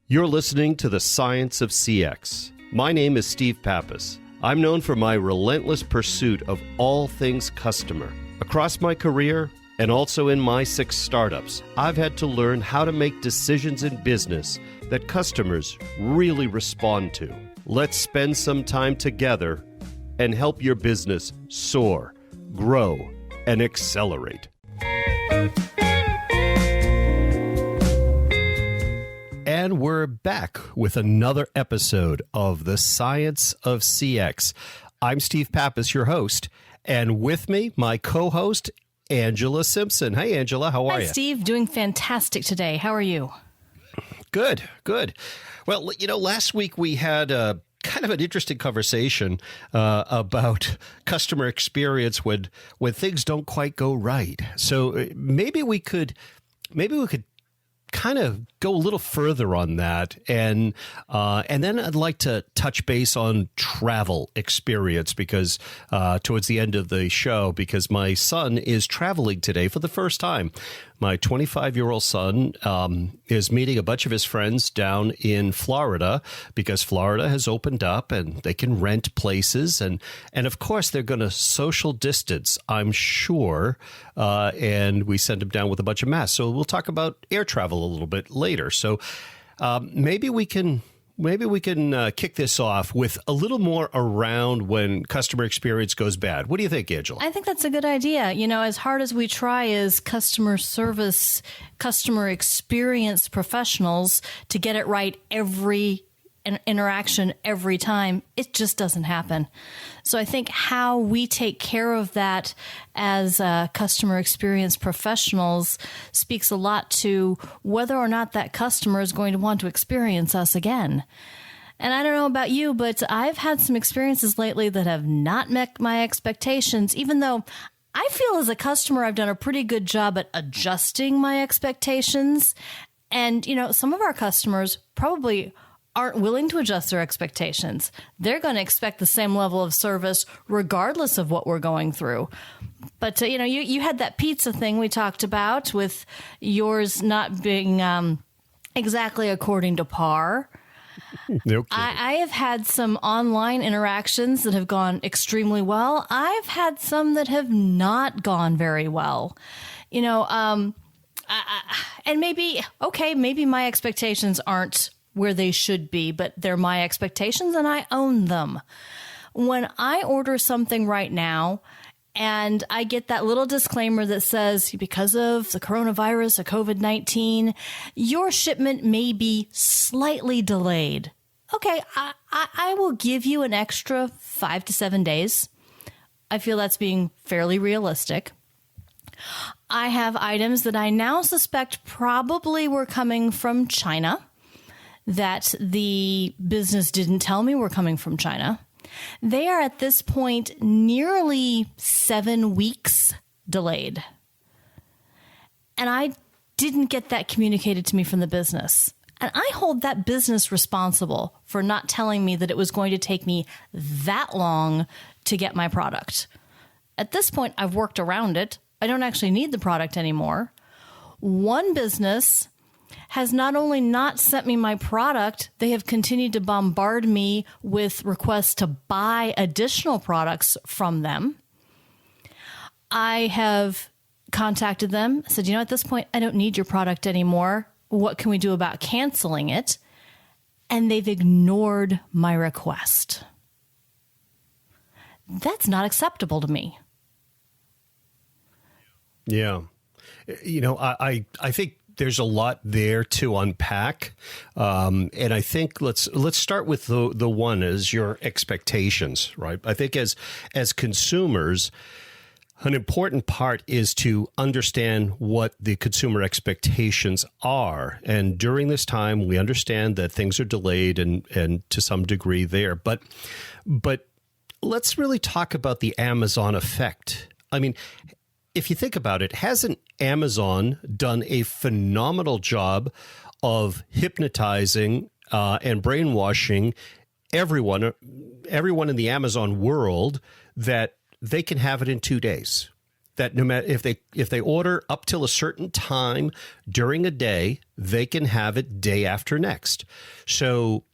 You're listening to the Science of CX. My name is Steve Pappas. I'm known for my relentless pursuit of all things customer. Across my career, and also in my 6 startups, I've had to learn how to make decisions in business that customers really respond to. Let's spend some time together and help your business soar, grow, and accelerate. And we're back with another episode of the Science of CX. I'm Steve Pappas, your host, and with me, my co-host, Angela Simpson. Hey, Angela, how are you? Hi, Steve. Doing fantastic today. How are you? Good. Well, last week we had a kind of an interesting conversation about customer experience when things don't quite go right. So maybe we could kind of go a little further on that, and then I'd like to touch base on travel experience because towards the end of the show, because my son is traveling today for the first time. My 25-year-old son is meeting a bunch of his friends down in Florida because Florida has opened up and they can rent places. And of course, they're going to social distance, I'm sure. And we send him down with a bunch of masks. So we'll talk about air travel a little bit later. So maybe we can kick this off with a little more around when customer experience goes bad. What do you think, Angela? I think that's a good idea. You know, as hard as we try as customer service, customer experience professionals to get it right every interaction every time, it just doesn't happen. So I think how we take care of that as customer experience professionals speaks a lot to whether or not that customer is going to want to experience us again. And I don't know about you, but I've had some experiences lately that have not met my expectations, even though I feel as a customer I've done a pretty good job at adjusting my expectations. And, some of our customers probably aren't willing to adjust their expectations. They're going to expect the same level of service regardless of what we're going through. But, you had that pizza thing we talked about with yours not being exactly according to par. No kidding. I have had some online interactions that have gone extremely well. I've had some that have not gone very well. And maybe my expectations aren't where they should be, but they're my expectations and I own them. When I order something right now and I get that little disclaimer that says, because of the coronavirus or COVID-19, your shipment may be slightly delayed. Okay, I will give you an extra 5 to 7 days. I feel that's being fairly realistic. I have items that I now suspect probably were coming from China, that the business didn't tell me were coming from China. They are at this point nearly 7 weeks delayed. And I didn't get that communicated to me from the business. And I hold that business responsible for not telling me that it was going to take me that long to get my product. At this point, I've worked around it. I don't actually need the product anymore. One business has not only not sent me my product, they have continued to bombard me with requests to buy additional products from them. I have contacted them, said, at this point, I don't need your product anymore. What can we do about canceling it? And they've ignored my request. That's not acceptable to me. Yeah. I think there's a lot there to unpack. And I think let's start with the one is your expectations, right? I think as consumers, an important part is to understand what the consumer expectations are. And during this time, we understand that things are delayed and to some degree there. But let's really talk about the Amazon effect. I mean, if you think about it, hasn't Amazon done a phenomenal job of hypnotizing and brainwashing everyone in the Amazon world that they can have it in 2 days? that no matter if they order up till a certain time during a day, they can have it day after next. So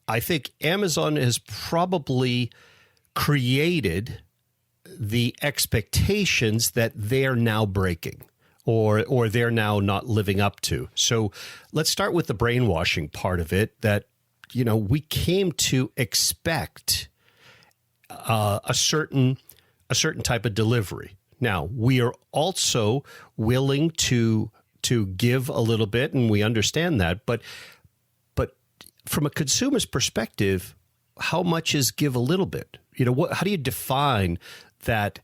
I think Amazon has probably created the expectations that they're now breaking or they're now not living up to. So let's start with the brainwashing part of it, that, you know, we came to expect a certain type of delivery. Now, we are also willing to give a little bit, and we understand that, but from a consumer's perspective, how much is give a little bit? You know, how do you define that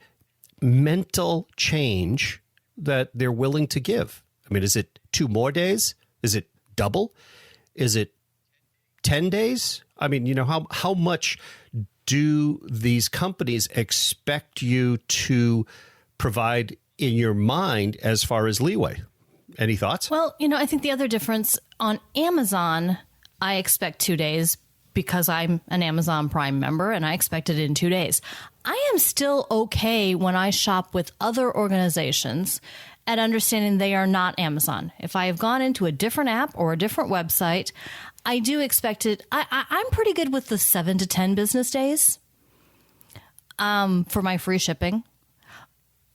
mental change that they're willing to give? I mean, is it 2 more days? Is it double? Is it 10 days? I mean, you know, how much do these companies expect you to provide in your mind as far as leeway? Any thoughts? Well, you know, I think the other difference on Amazon, I expect 2 days because I'm an Amazon Prime member and I expect it in 2 days. I am still okay when I shop with other organizations at understanding they are not Amazon. If I have gone into a different app or a different website, I do expect it. I'm pretty good with the 7 to 10 business days for my free shipping,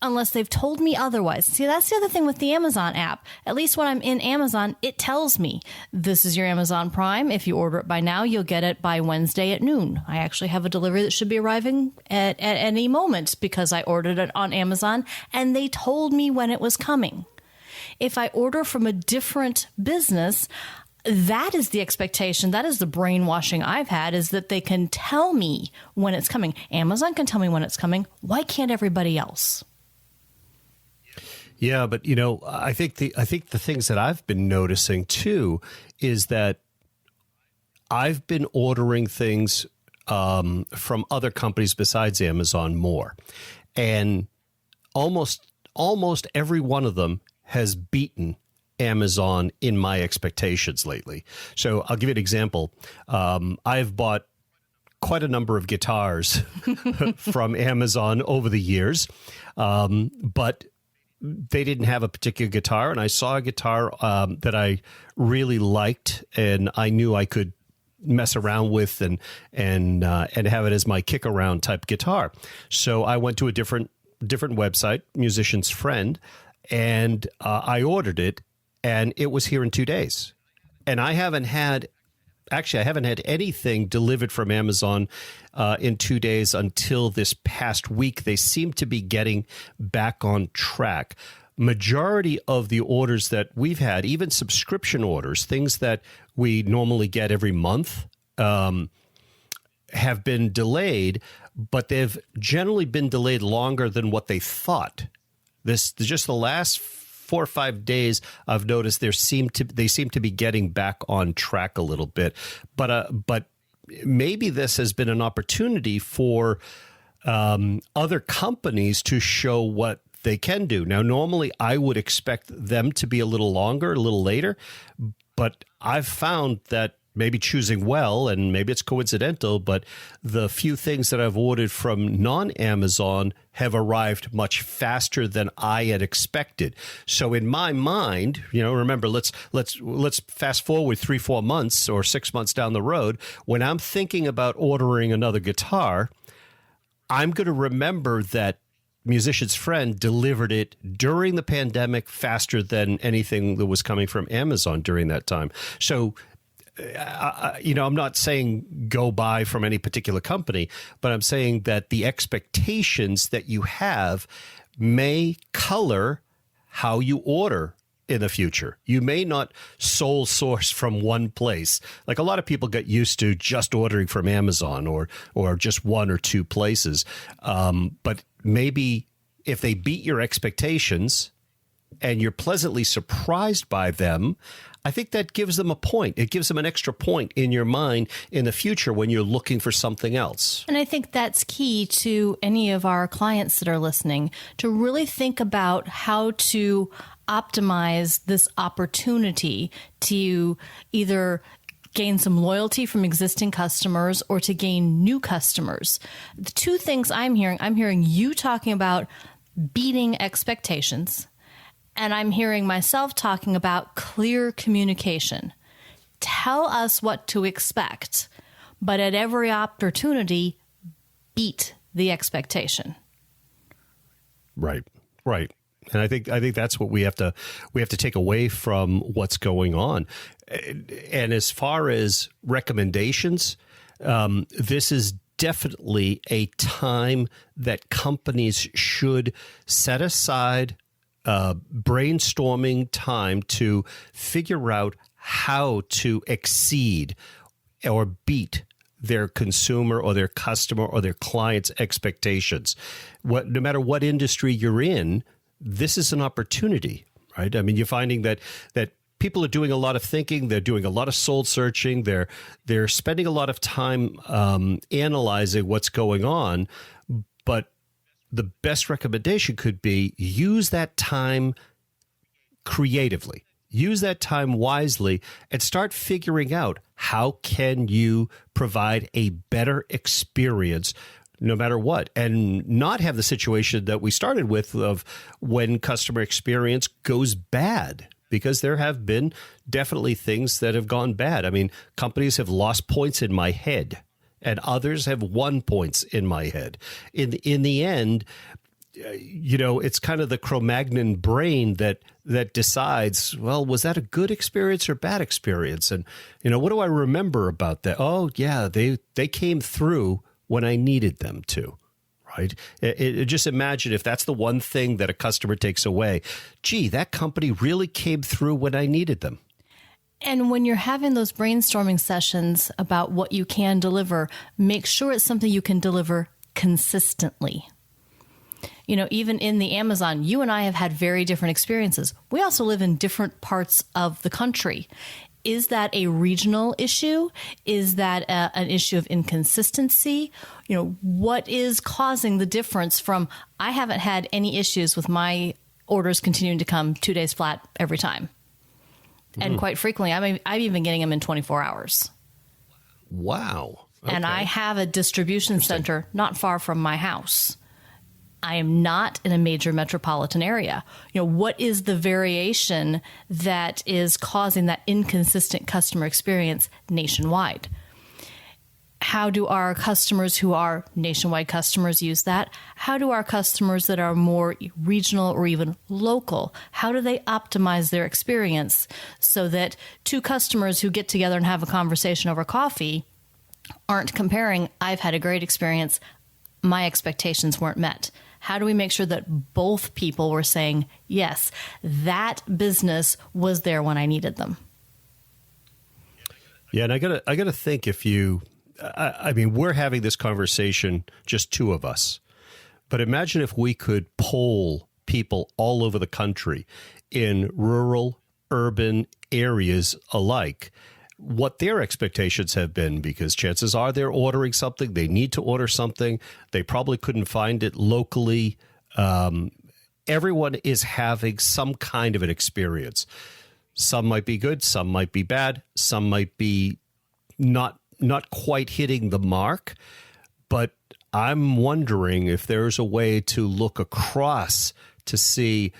unless they've told me otherwise. See, that's the other thing with the Amazon app. At least when I'm in Amazon, it tells me this is your Amazon Prime. If you order it by now, you'll get it by Wednesday at noon. I actually have a delivery that should be arriving at any moment because I ordered it on Amazon and they told me when it was coming. If I order from a different business, that is the expectation. That is the brainwashing I've had, is that they can tell me when it's coming. Amazon can tell me when it's coming. Why can't everybody else? Yeah, but you know, I think the things that I've been noticing too is that I've been ordering things from other companies besides Amazon more, and almost every one of them has beaten Amazon in my expectations lately. So I'll give you an example. I've bought quite a number of guitars from Amazon over the years, but they didn't have a particular guitar, and I saw a guitar that I really liked, and I knew I could mess around with and have it as my kick around type guitar. So I went to a different website, Musician's Friend, and I ordered it, and it was here in 2 days. And I haven't had anything delivered from Amazon in 2 days until this past week. They seem to be getting back on track. Majority of the orders that we've had, even subscription orders, things that we normally get every month, have been delayed, but they've generally been delayed longer than what they thought. Just the last 4 or 5 days, I've noticed they seem to be getting back on track a little bit. But maybe this has been an opportunity for other companies to show what they can do. Now, normally I would expect them to be a little longer, a little later, but I've found that maybe choosing well, and maybe it's coincidental, but the few things that I've ordered from non-Amazon have arrived much faster than I had expected. So in my mind, you know, remember, let's fast forward 3-4 months or 6 months down the road. When I'm thinking about ordering another guitar, I'm going to remember that Musician's Friend delivered it during the pandemic faster than anything that was coming from Amazon during that time. So you know, I'm not saying go buy from any particular company, but I'm saying that the expectations that you have may color how you order in the future. You may not sole source from one place. Like a lot of people get used to just ordering from Amazon or just 1 or 2 places. But maybe if they beat your expectations and you're pleasantly surprised by them, I think that gives them a point. It gives them an extra point in your mind in the future when you're looking for something else. And I think that's key to any of our clients that are listening, to really think about how to optimize this opportunity to either gain some loyalty from existing customers or to gain new customers. The 2 things I'm hearing you talking about beating expectations, and I'm hearing myself talking about clear communication. Tell us what to expect, but at every opportunity, beat the expectation. Right. And I think that's what we have to take away from what's going on. And as far as recommendations, this is definitely a time that companies should set aside brainstorming time to figure out how to exceed or beat their consumer or their customer or their client's expectations. No matter what industry you're in, this is an opportunity, right? I mean, you're finding that people are doing a lot of thinking, they're doing a lot of soul searching, they're spending a lot of time analyzing what's going on, but the best recommendation could be use that time creatively. Use that time wisely and start figuring out how can you provide a better experience no matter what, and not have the situation that we started with of when customer experience goes bad, because there have been definitely things that have gone bad. I mean, companies have lost points in my head and others have won points in my head. In the end, it's kind of the Cro-Magnon brain that decides, well, was that a good experience or bad experience? And, what do I remember about that? Oh, yeah, they came through when I needed them to, right? Just imagine if that's the one thing that a customer takes away. Gee, that company really came through when I needed them. And when you're having those brainstorming sessions about what you can deliver, make sure it's something you can deliver consistently. Even in the Amazon, you and I have had very different experiences. We also live in different parts of the country. Is that a regional issue? Is that an issue of inconsistency? What is causing the difference from I haven't had any issues with my orders continuing to come 2 days flat every time. Mm-hmm. And quite frequently, I'm even getting them in 24 hours. Wow. Okay. And I have a distribution center not far from my house. I am not in a major metropolitan area. What is the variation that is causing that inconsistent customer experience nationwide? How do our customers who are nationwide customers use that? How do our customers that are more regional or even local, how do they optimize their experience so that two customers who get together and have a conversation over coffee aren't comparing, I've had a great experience, my expectations weren't met? How do we make sure that both people were saying, yes, that business was there when I needed them? Yeah, and I gotta think if you, I mean, we're having this conversation, just two of us, but imagine if we could poll people all over the country in rural, urban areas alike, what their expectations have been, because chances are they're ordering something, they need to order something, they probably couldn't find it locally. Everyone is having some kind of an experience. Some might be good, some might be bad, some might be not quite hitting the mark. But I'm wondering if there's a way to look across to see,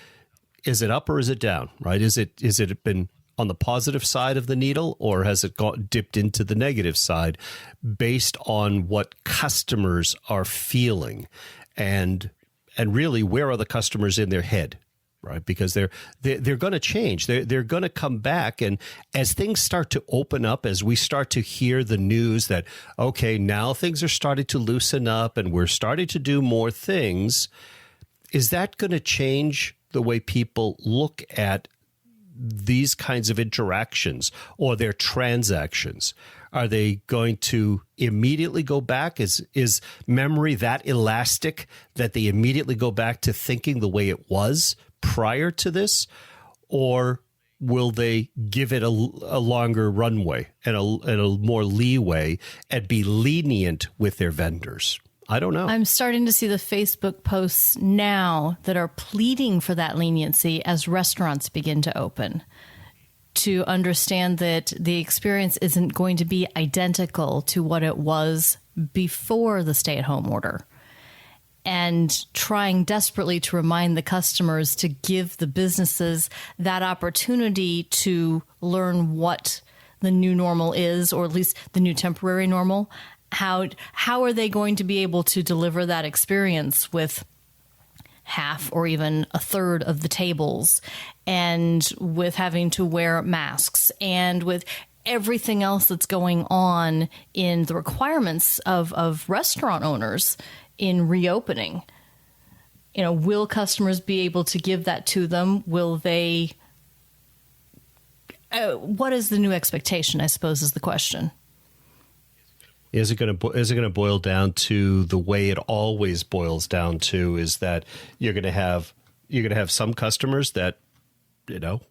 is it up or is it down, right? Is it been on the positive side of the needle, or has it dipped into the negative side based on what customers are feeling? And really, where are the customers in their head, right? Because they're going to change. They're going to come back. And as things start to open up, as we start to hear the news that, okay, now things are starting to loosen up and we're starting to do more things, is that going to change the way people look at these kinds of interactions or their transactions? Are they going to immediately go back? Is memory that elastic that they immediately go back to thinking the way it was prior to this? Or will they give it a longer runway and a more leeway and be lenient with their vendors? I don't know. I'm starting to see the Facebook posts now that are pleading for that leniency as restaurants begin to open, to understand that the experience isn't going to be identical to what it was before the stay-at-home order. and trying desperately to remind the customers to give the businesses that opportunity to learn what the new normal is, or at least the new temporary normal. How are they going to be able to deliver that experience with half or even a third of the tables, and with having to wear masks, and with everything else that's going on in the requirements of restaurant owners in reopening? Will customers be able to give that to them? Will they? What is the new expectation, I suppose, is the question. Is it going to boil down to the way it always boils down to, is that you're going to have some customers that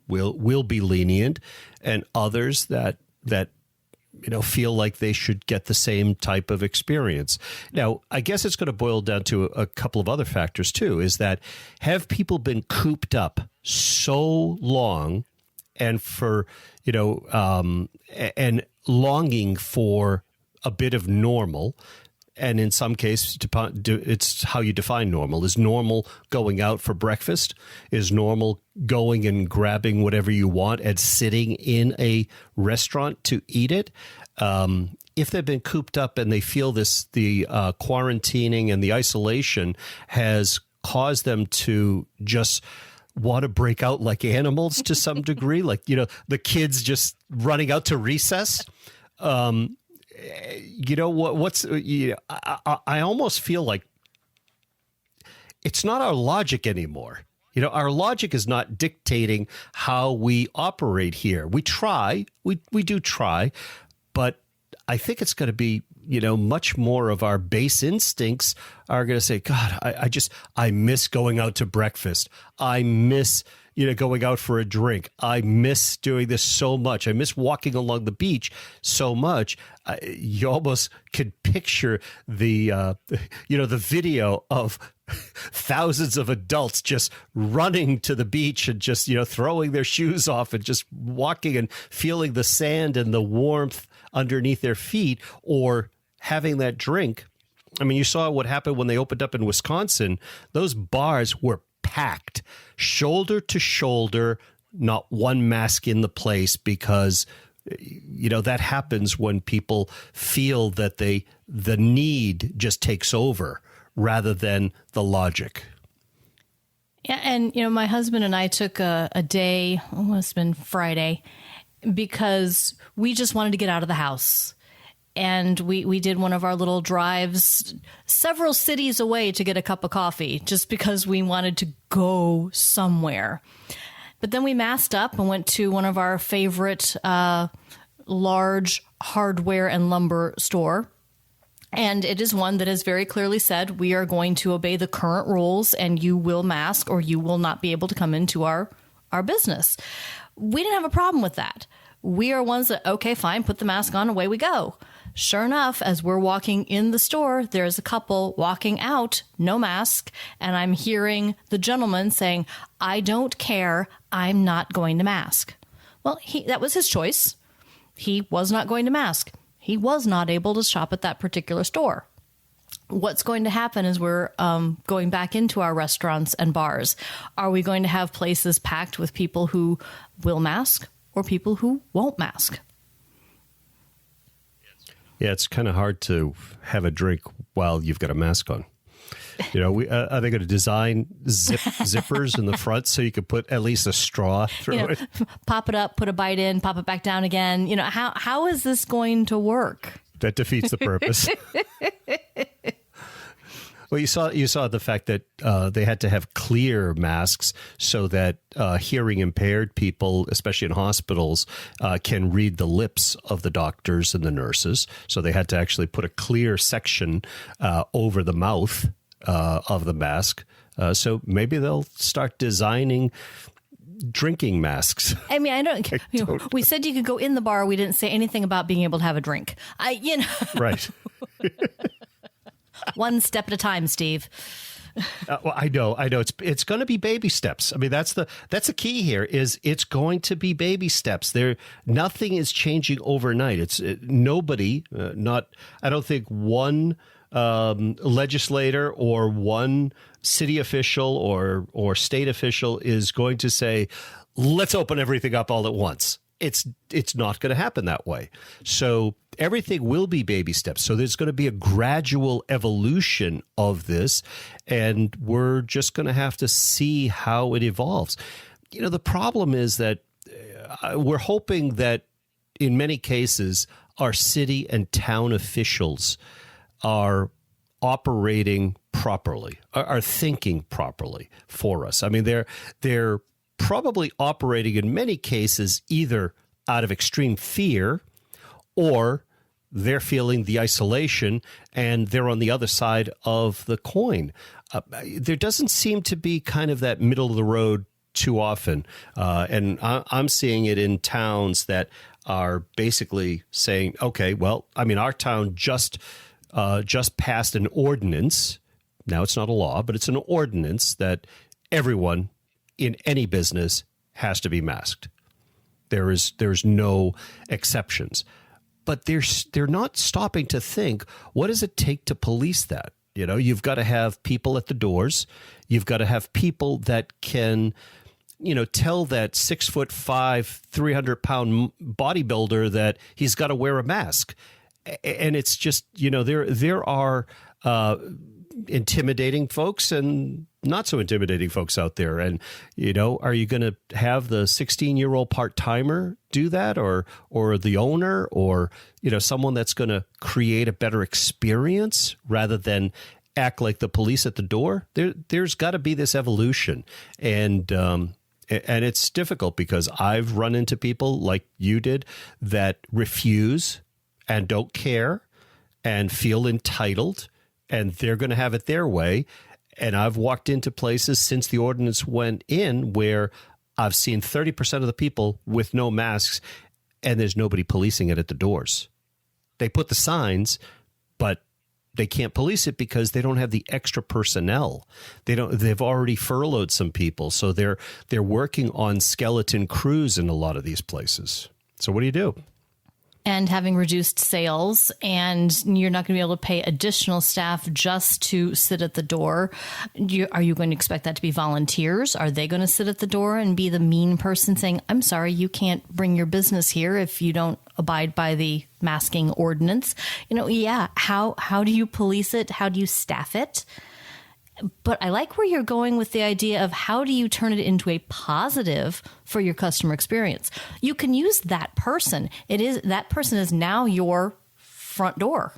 will be lenient, and others that feel like they should get the same type of experience. Now, I guess it's going to boil down to a couple of other factors too, is that have people been cooped up so long and for, and longing for a bit of normal. And in some cases, it's how you define normal. Is normal going out for breakfast? Is normal going and grabbing whatever you want and sitting in a restaurant to eat it? If they've been cooped up and they feel the quarantining and the isolation has caused them to just want to break out like animals to some degree, like, the kids just running out to recess. I almost feel like it's not our logic anymore. Our logic is not dictating how we operate here. We try, we do try, but I think it's going to be, much more of our base instincts are going to say, God, I miss going out to breakfast. I miss going out for a drink. I miss doing this so much. I miss walking along the beach so much. You almost can picture the video of thousands of adults just running to the beach and just, throwing their shoes off and just walking and feeling the sand and the warmth underneath their feet, or having that drink. I mean, you saw what happened when they opened up in Wisconsin. Those bars were packed, shoulder to shoulder, not one mask in the place, because that happens when people feel that the need just takes over rather than the logic. Yeah, and my husband and I took a day, it must have been Friday, because we just wanted to get out of the house. And we did one of our little drives several cities away to get a cup of coffee, just because we wanted to go somewhere. But then we masked up and went to one of our favorite large hardware and lumber store. And it is one that has very clearly said, we are going to obey the current rules, and you will mask or you will not be able to come into our business. We didn't have a problem with that. We are ones that, okay, fine, put the mask on, away we go. Sure enough, as we're walking in the store, there's a couple walking out, no mask, and I'm hearing the gentleman saying, I don't care, I'm not going to mask. Well, that was his choice. He was not going to mask. He was not able to shop at that particular store. What's going to happen is we're going back into our restaurants and bars. Are we going to have places packed with people who will mask or people who won't mask? Yeah, it's kind of hard to have a drink while you've got a mask on. Are they going to design zippers in the front so you could put at least a straw through it? Pop it up, put a bite in, pop it back down again. How is this going to work? That defeats the purpose. Well, you saw the fact that they had to have clear masks so that hearing impaired people, especially in hospitals, can read the lips of the doctors and the nurses. So they had to actually put a clear section over the mouth of the mask. So maybe they'll start designing drinking masks. I mean, we said you could go in the bar. We didn't say anything about being able to have a drink. Right. One step at a time, Steve. Well, I know. It's going to be baby steps. I mean, that's the key here. Is it's going to be baby steps. Nothing is changing overnight. Nobody. I don't think one legislator or one city official or state official is going to say, let's open everything up all at once. It's not going to happen that way. So everything will be baby steps. So there's going to be a gradual evolution of this, and we're just going to have to see how it evolves. You know, the problem is that we're hoping that in many cases our city and town officials are operating properly, are thinking properly for us. I mean, they're probably operating in many cases either out of extreme fear, or they're feeling the isolation and they're on the other side of the coin. There doesn't seem to be kind of that middle of the road too often. And I'm seeing it in towns that are basically saying, okay, well, I mean, our town just passed an ordinance. Now, it's not a law, but it's an ordinance that everyone in any business has to be masked. There's no exceptions. But they're not stopping to think, what does it take to police that? You know, you've got to have people at the doors. You've got to have people that can, you know, tell that 6'5", 300-pound bodybuilder that he's got to wear a mask. And it's just, you know, there are intimidating folks and not so intimidating folks out there. And, you know, are you going to have the 16-year-old part-timer do that, or the owner, or, you know, someone that's going to create a better experience rather than act like the police at the door? There's got to be this evolution. And it's difficult because I've run into people like you did that refuse and don't care and feel entitled, and they're going to have it their way. And I've walked into places since the ordinance went in where I've seen 30% of the people with no masks, and there's nobody policing it at the doors. They put the signs, but they can't police it because they don't have the extra personnel. They've already furloughed some people, so they're working on skeleton crews in a lot of these places. So what do you do? And having reduced sales, and you're not going to be able to pay additional staff just to sit at the door. Are you going to expect that to be volunteers? Are they going to sit at the door and be the mean person saying, I'm sorry, you can't bring your business here if you don't abide by the masking ordinance? You know, yeah. How do you police it? How do you staff it? But I like where you're going with the idea of how do you turn it into a positive for your customer experience. You can use that person. That person is now your front door.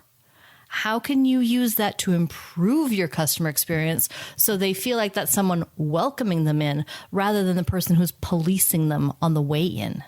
How can you use that to improve your customer experience so they feel like that's someone welcoming them in rather than the person who's policing them on the way in?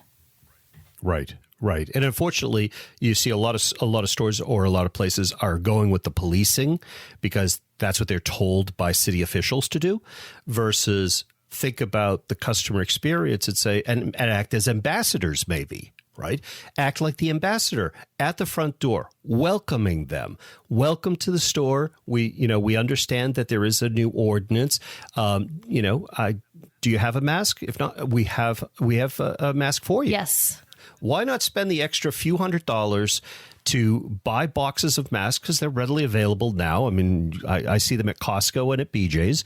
Right. Right. And unfortunately, you see a lot of stores or a lot of places are going with the policing because that's what they're told by city officials to do, versus think about the customer experience and say, and act as ambassadors, maybe, right? Act like the ambassador at the front door, welcoming them. Welcome to the store. We understand that there is a new ordinance. Do you have a mask? If not, we have a mask for you. Yes. Why not spend the extra few $100s to buy boxes of masks, because they're readily available now? I mean, I see them at Costco and at BJ's.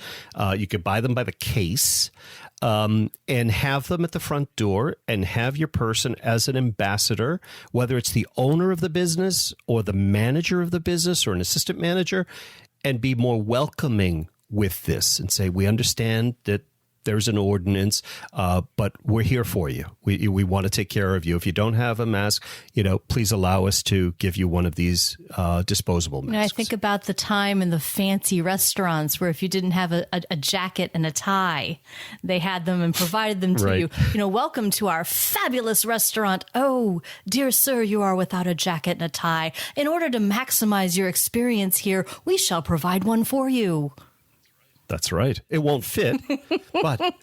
You could buy them by the case and have them at the front door and have your person as an ambassador, whether it's the owner of the business or the manager of the business or an assistant manager, and be more welcoming with this and say, we understand that there's an ordinance, but we're here for you. We want to take care of you. If you don't have a mask, please allow us to give you one of these disposable masks. I think about the time in the fancy restaurants where if you didn't have a jacket and a tie, they had them and provided them to you. Welcome to our fabulous restaurant. Oh, dear sir, you are without a jacket and a tie. In order to maximize your experience here, we shall provide one for you. That's right. It won't fit, but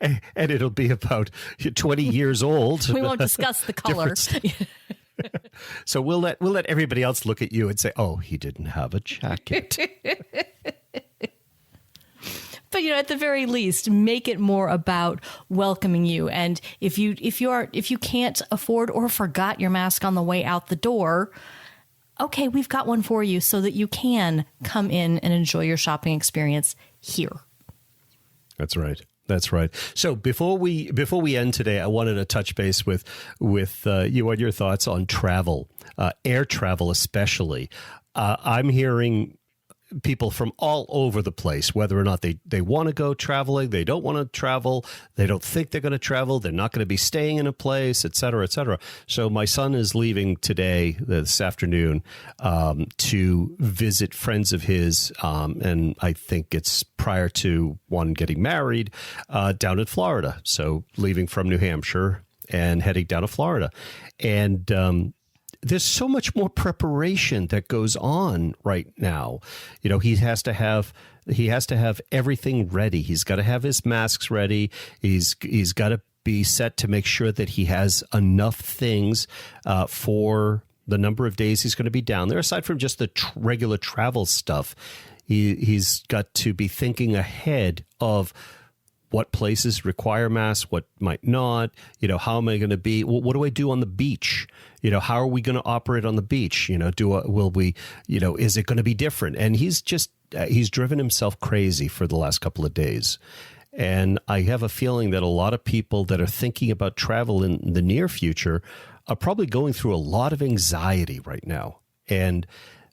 and it'll be about 20 years old. We won't discuss the color. So we'll let everybody else look at you and say, "Oh, he didn't have a jacket." But at the very least, make it more about welcoming you. And if you can't afford or forgot your mask on the way out the door, okay, we've got one for you so that you can come in and enjoy your shopping experience here. That's right. That's right. So before we end today, I wanted to touch base with you on your thoughts on travel, air travel especially. I'm hearing people from all over the place, whether or not they want to go traveling, they don't want to travel, they don't think they're going to travel, they're not going to be staying in a place, et cetera, et cetera. So my son is leaving today, this afternoon, to visit friends of his, and I think it's prior to one getting married, down in Florida. So leaving from New Hampshire and heading down to Florida. And there's so much more preparation that goes on right now. You know, he has to have everything ready. He's got to have his masks ready. He's got to be set to make sure that he has enough things for the number of days he's going to be down there. Aside from just the regular travel stuff, he's got to be thinking ahead of what places require masks, what might not, you know, how am I going to be, what do I do on the beach? You know, how are we going to operate on the beach? You know, will we, you know, is it going to be different? And he's driven himself crazy for the last couple of days. And I have a feeling that a lot of people that are thinking about travel in the near future are probably going through a lot of anxiety right now. And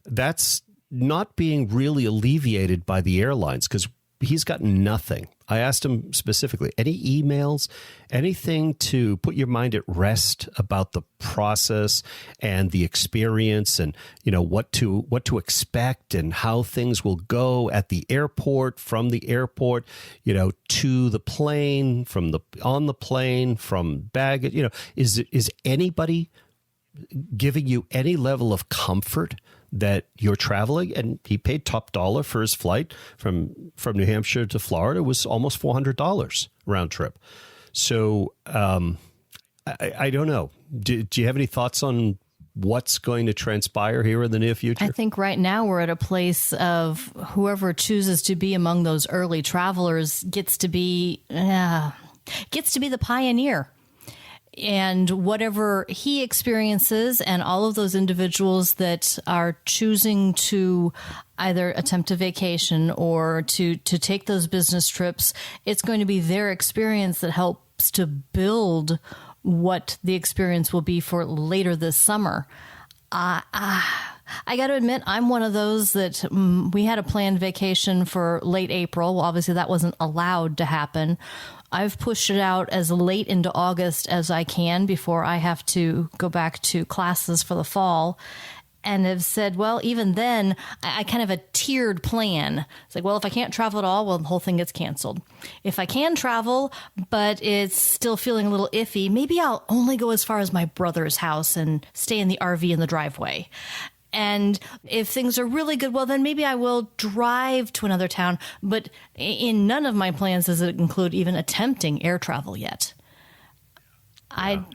that's not being really alleviated by the airlines because he's got nothing. I asked him specifically, any emails, anything to put your mind at rest about the process and the experience and, you know, what to expect and how things will go at the airport, from the airport, you know, to the plane, on the plane, from baggage, you know, is anybody giving you any level of comfort that you're traveling? And he paid top dollar for his flight from New Hampshire to Florida. It was almost $400 round trip. So I don't know. Do you have any thoughts on what's going to transpire here in the near future? I think right now we're at a place of whoever chooses to be among those early travelers gets to be the pioneer. And whatever he experiences and all of those individuals that are choosing to either attempt a vacation or to take those business trips, it's going to be their experience that helps to build what the experience will be for later this summer. I got to admit, I'm one of those that we had a planned vacation for late April. Well, obviously, that wasn't allowed to happen. I've pushed it out as late into August as I can before I have to go back to classes for the fall. And have said, well, even then, I kind of a tiered plan. It's like, well, if I can't travel at all, well, the whole thing gets canceled. If I can travel, but it's still feeling a little iffy, maybe I'll only go as far as my brother's house and stay in the RV in the driveway. And if things are really good, well, then maybe I will drive to another town. But in none of my plans does it include even attempting air travel yet. And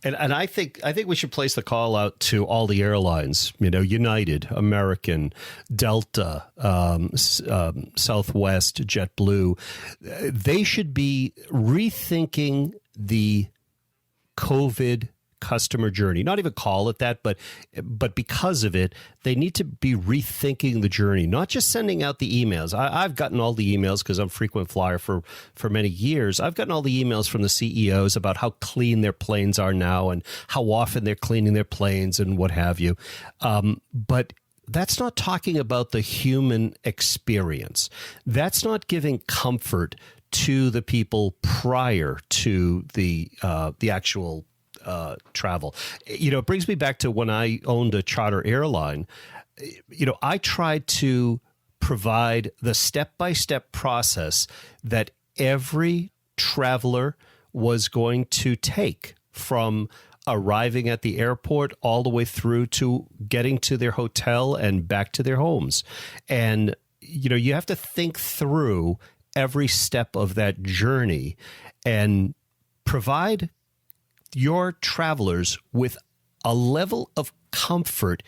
I think we should place the call out to all the airlines, you know, United, American, Delta, Southwest, JetBlue. They should be rethinking the COVID customer journey. Not even call it that, but because of it, they need to be rethinking the journey, not just sending out the emails. I've gotten all the emails because I'm a frequent flyer for many years. I've gotten all the emails from the CEOs about how clean their planes are now and how often they're cleaning their planes and what have you. But that's not talking about the human experience. That's not giving comfort to the people prior to the actual travel. You know, it brings me back to when I owned a charter airline. You know, I tried to provide the step-by-step process that every traveler was going to take from arriving at the airport all the way through to getting to their hotel and back to their homes. And, you know, you have to think through every step of that journey and provide your travelers with a level of comfort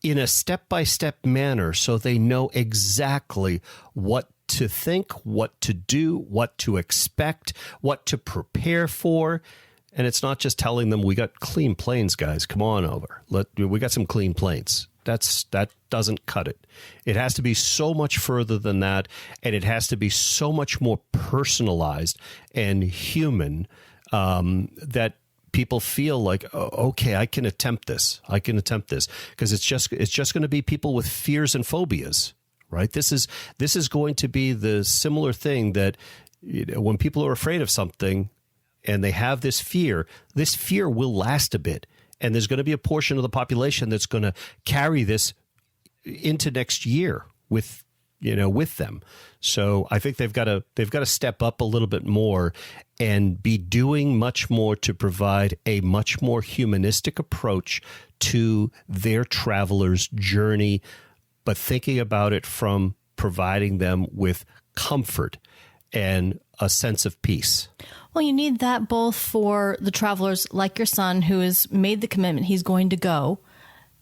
in a step-by-step manner so they know exactly what to think, what to do, what to expect, what to prepare for. And it's not just telling them, we got clean planes, guys. Come on over. We got some clean planes. That doesn't cut it. It has to be so much further than that, and it has to be so much more personalized and human that people feel like, oh, okay, I can attempt this. Because it's just going to be people with fears and phobias, right? This is going to be the similar thing that, when people are afraid of something and they have this fear will last a bit. And there's going to be a portion of the population that's going to carry this into next year with them. So I think they've got to step up a little bit more and be doing much more to provide a much more humanistic approach to their traveler's journey, but thinking about it from providing them with comfort and a sense of peace. Well, you need that both for the travelers like your son, who has made the commitment he's going to go.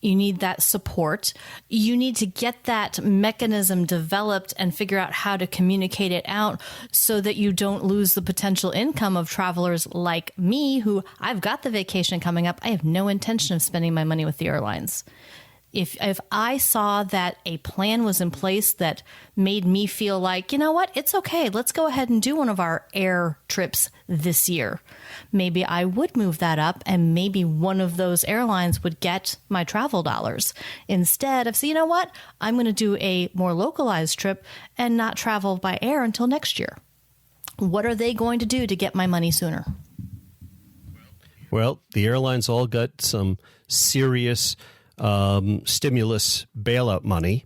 You need that support. You need to get that mechanism developed and figure out how to communicate it out so that you don't lose the potential income of travelers like me, who I've got the vacation coming up. I have no intention of spending my money with the airlines. If I saw that a plan was in place that made me feel like, you know what, it's okay, let's go ahead and do one of our air trips this year, maybe I would move that up, and maybe one of those airlines would get my travel dollars instead of, so you know what, I'm going to do a more localized trip and not travel by air until next year. What are they going to do to get my money sooner? Well, the airlines all got some serious stimulus bailout money.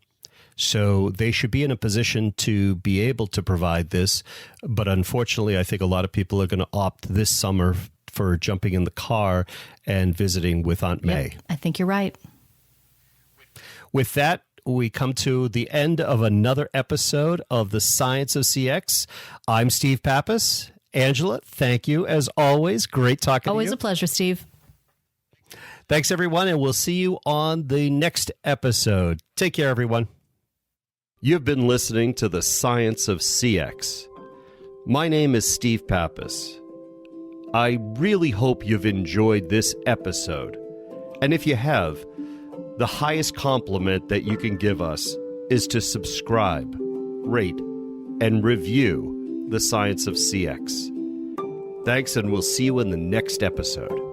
So they should be in a position to be able to provide this. But unfortunately, I think a lot of people are going to opt this summer for jumping in the car and visiting with Aunt May. Yep, I think you're right. With that, we come to the end of another episode of The Science of CX. I'm Steve Pappas. Angela, thank you as always. Great talking to you. Always a pleasure, Steve. Thanks, everyone, and we'll see you on the next episode. Take care, everyone. You've been listening to The Science of CX. My name is Steve Pappas. I really hope you've enjoyed this episode. And if you have, the highest compliment that you can give us is to subscribe, rate, and review The Science of CX. Thanks, and we'll see you in the next episode.